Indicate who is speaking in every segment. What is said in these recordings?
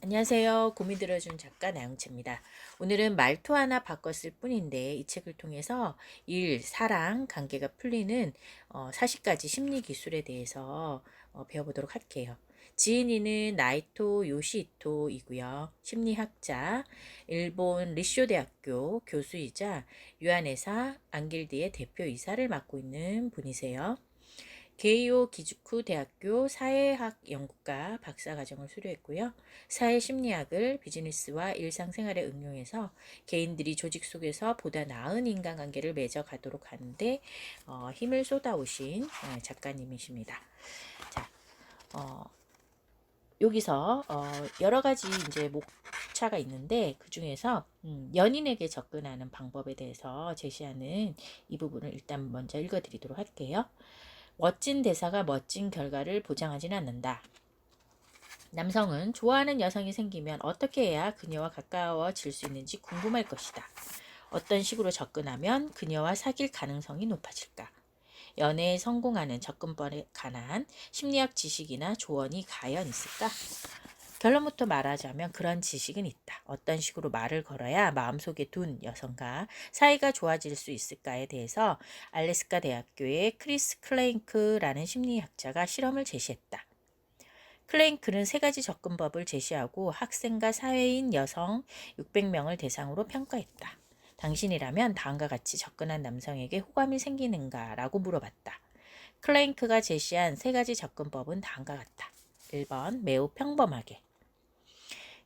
Speaker 1: 안녕하세요. 고민 들어준 작가 나영채입니다. 오늘은 말투 하나 바꿨을 뿐인데 이 책을 통해서 일, 사랑, 관계가 풀리는 40가지 심리 기술에 대해서 배워보도록 할게요. 지은이는 나이토 요시히토이고요. 심리학자, 일본 리쇼 대학교 교수이자 유한회사 안길디의 대표이사를 맡고 있는 분이세요. 게이오 기즈쿠 대학교 사회학 연구과 박사과정을 수료했고요. 사회심리학을 비즈니스와 일상생활에 응용해서 개인들이 조직 속에서 보다 나은 인간관계를 맺어가도록 하는데 힘을 쏟아오신 작가님이십니다. 자, 어, 여기서 여러 가지 이제 목차가 있는데 그 중에서 연인에게 접근하는 방법에 대해서 제시하는 이 부분을 일단 먼저 읽어드리도록 할게요. 멋진 대사가 멋진 결과를 보장하지는 않는다. 남성은 좋아하는 여성이 생기면 어떻게 해야 그녀와 가까워질 수 있는지 궁금할 것이다. 어떤 식으로 접근하면 그녀와 사귈 가능성이 높아질까? 연애에 성공하는 접근법에 관한 심리학 지식이나 조언이 과연 있을까? 결론부터 말하자면 그런 지식은 있다. 어떤 식으로 말을 걸어야 마음속에 둔 여성과 사이가 좋아질 수 있을까에 대해서 알래스카 대학교의 크리스 클레인크라는 심리학자가 실험을 제시했다. 클레인크는 세 가지 접근법을 제시하고 학생과 사회인 여성 600명을 대상으로 평가했다. 당신이라면 다음과 같이 접근한 남성에게 호감이 생기는가? 라고 물어봤다. 클레인크가 제시한 세 가지 접근법은 다음과 같다. 1번, 매우 평범하게.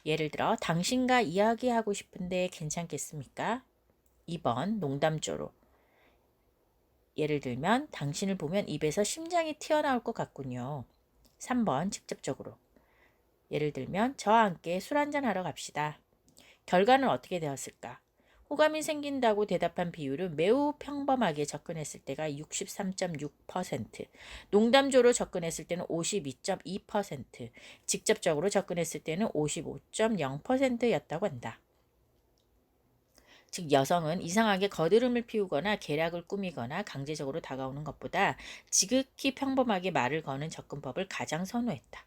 Speaker 1: 예를 들어, 당신과 이야기하고 싶은데 괜찮겠습니까? 2번, 농담조로. 예를 들면, 당신을 보면 입에서 심장이 튀어나올 것 같군요. 3번, 직접적으로. 예를 들면, 저와 함께 술 한잔 하러 갑시다. 결과는 어떻게 되었을까? 호감이 생긴다고 대답한 비율은 매우 평범하게 접근했을 때가 63.6%, 농담조로 접근했을 때는 52.2%, 직접적으로 접근했을 때는 55.0%였다고 한다. 즉 여성은 이상하게 거드름을 피우거나 계략을 꾸미거나 강제적으로 다가오는 것보다 지극히 평범하게 말을 거는 접근법을 가장 선호했다.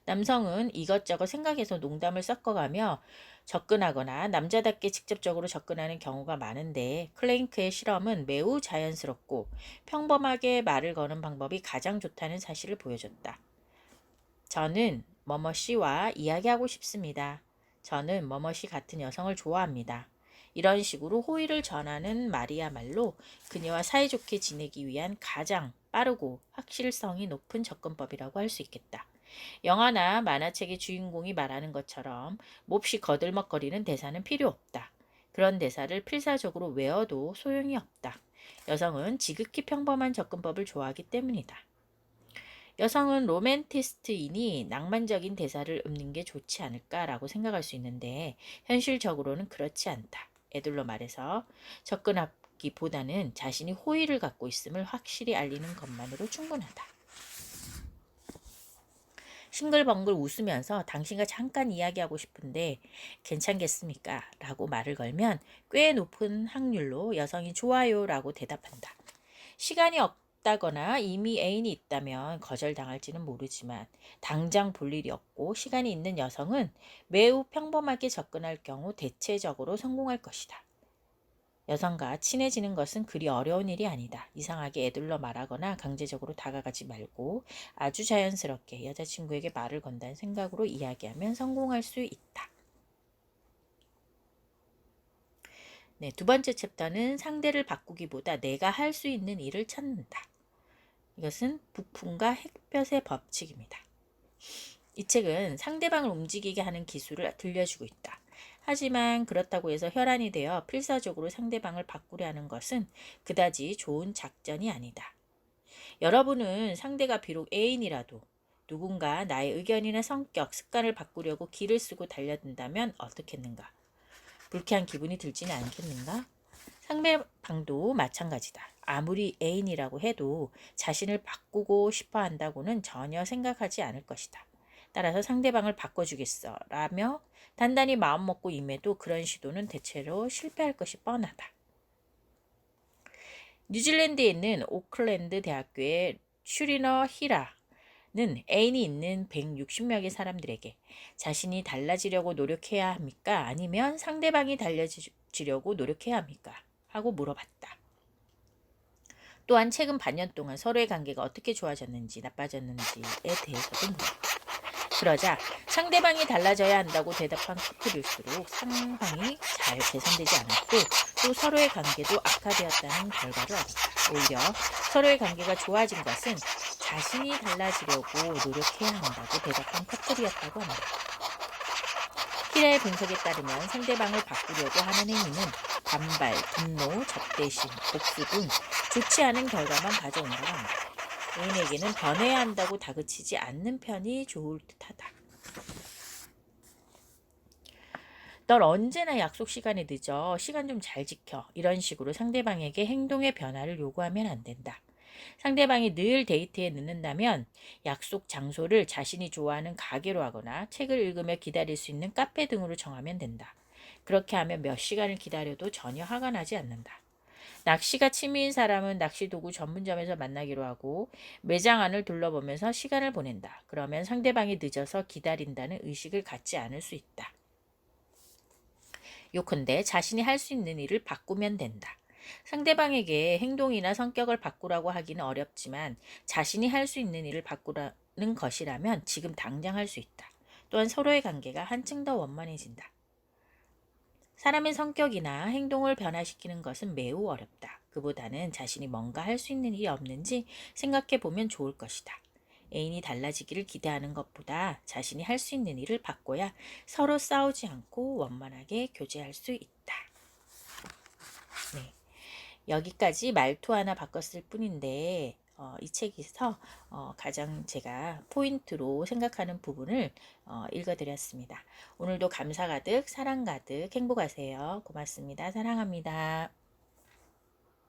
Speaker 1: 남성은 이것저것 생각해서 농담을 섞어가며 접근하거나 남자답게 직접적으로 접근하는 경우가 많은데 클레인크의 실험은 매우 자연스럽고 평범하게 말을 거는 방법이 가장 좋다는 사실을 보여줬다. 저는 뭐뭐 씨와 이야기하고 싶습니다. 저는 뭐뭐 씨 같은 여성을 좋아합니다. 이런 식으로 호의를 전하는 말이야말로 그녀와 사이좋게 지내기 위한 가장 빠르고 확실성이 높은 접근법이라고 할 수 있겠다. 영화나 만화책의 주인공이 말하는 것처럼 몹시 거들먹거리는 대사는 필요 없다. 그런 대사를 필사적으로 외워도 소용이 없다. 여성은 지극히 평범한 접근법을 좋아하기 때문이다. 여성은 로맨티스트이니 낭만적인 대사를 읊는 게 좋지 않을까라고 생각할 수 있는데 현실적으로는 그렇지 않다. 애들로 말해서 접근하기보다는 자신이 호의를 갖고 있음을 확실히 알리는 것만으로 충분하다. 싱글벙글 웃으면서 당신과 잠깐 이야기하고 싶은데 괜찮겠습니까? 라고 말을 걸면 꽤 높은 확률로 여성이 좋아요 라고 대답한다. 시간이 없다거나 이미 애인이 있다면 거절당할지는 모르지만 당장 볼 일이 없고 시간이 있는 여성은 매우 평범하게 접근할 경우 대체적으로 성공할 것이다. 여성과 친해지는 것은 그리 어려운 일이 아니다. 이상하게 애들러 말하거나 강제적으로 다가가지 말고 아주 자연스럽게 여자친구에게 말을 건다는 생각으로 이야기하면 성공할 수 있다. 네, 두 번째 챕터는 상대를 바꾸기보다 내가 할 수 있는 일을 찾는다. 이것은 부품과 햇볕의 법칙입니다. 이 책은 상대방을 움직이게 하는 기술을 들려주고 있다. 하지만 그렇다고 해서 혈안이 되어 필사적으로 상대방을 바꾸려 하는 것은 그다지 좋은 작전이 아니다. 여러분은 상대가 비록 애인이라도 누군가 나의 의견이나 성격, 습관을 바꾸려고 기를 쓰고 달려든다면 어떻겠는가? 불쾌한 기분이 들지는 않겠는가? 상대방도 마찬가지다. 아무리 애인이라고 해도 자신을 바꾸고 싶어 한다고는 전혀 생각하지 않을 것이다. 따라서 상대방을 바꿔주겠어 라며 단단히 마음먹고 임해도 그런 시도는 대체로 실패할 것이 뻔하다. 뉴질랜드에 있는 오클랜드 대학교의 슈리너 히라 애인이 있는 160명의 사람들에게 자신이 달라지려고 노력해야 합니까? 아니면 상대방이 달라지려고 노력해야 합니까? 하고 물어봤다. 또한 최근 반년 동안 서로의 관계가 어떻게 좋아졌는지 나빠졌는지에 대해서도 물었다. 그러자 상대방이 달라져야 한다고 대답한 커플일수록 상황이 잘 개선되지 않았고 또 서로의 관계도 악화되었다는 결과를 얻었다. 오히려 서로의 관계가 좋아진 것은 자신이 달라지려고 노력해야 한다고 대답한 커플이었다고 합니다. 키라의 분석에 따르면 상대방을 바꾸려고 하는 행위는 반발, 분노, 적대심, 복수 등 좋지 않은 결과만 가져온다고 합니다. 애인에게는 변해야 한다고 다그치지 않는 편이 좋을 듯하다. 널 언제나 약속 시간에 늦어. 시간 좀 잘 지켜. 이런 식으로 상대방에게 행동의 변화를 요구하면 안 된다. 상대방이 늘 데이트에 늦는다면 약속 장소를 자신이 좋아하는 가게로 하거나 책을 읽으며 기다릴 수 있는 카페 등으로 정하면 된다. 그렇게 하면 몇 시간을 기다려도 전혀 화가 나지 않는다. 낚시가 취미인 사람은 낚시 도구 전문점에서 만나기로 하고 매장 안을 둘러보면서 시간을 보낸다. 그러면 상대방이 늦어서 기다린다는 의식을 갖지 않을 수 있다. 요컨대 자신이 할 수 있는 일을 바꾸면 된다. 상대방에게 행동이나 성격을 바꾸라고 하기는 어렵지만 자신이 할 수 있는 일을 바꾸라는 것이라면 지금 당장 할 수 있다. 또한 서로의 관계가 한층 더 원만해진다. 사람의 성격이나 행동을 변화시키는 것은 매우 어렵다. 그보다는 자신이 뭔가 할 수 있는 일이 없는지 생각해 보면 좋을 것이다. 애인이 달라지기를 기대하는 것보다 자신이 할 수 있는 일을 바꿔야 서로 싸우지 않고 원만하게 교제할 수 있다. 네. 여기까지 말투 하나 바꿨을 뿐인데 이 책에서 가장 제가 포인트로 생각하는 부분을 읽어드렸습니다. 오늘도 감사 가득 사랑 가득 행복하세요. 고맙습니다. 사랑합니다.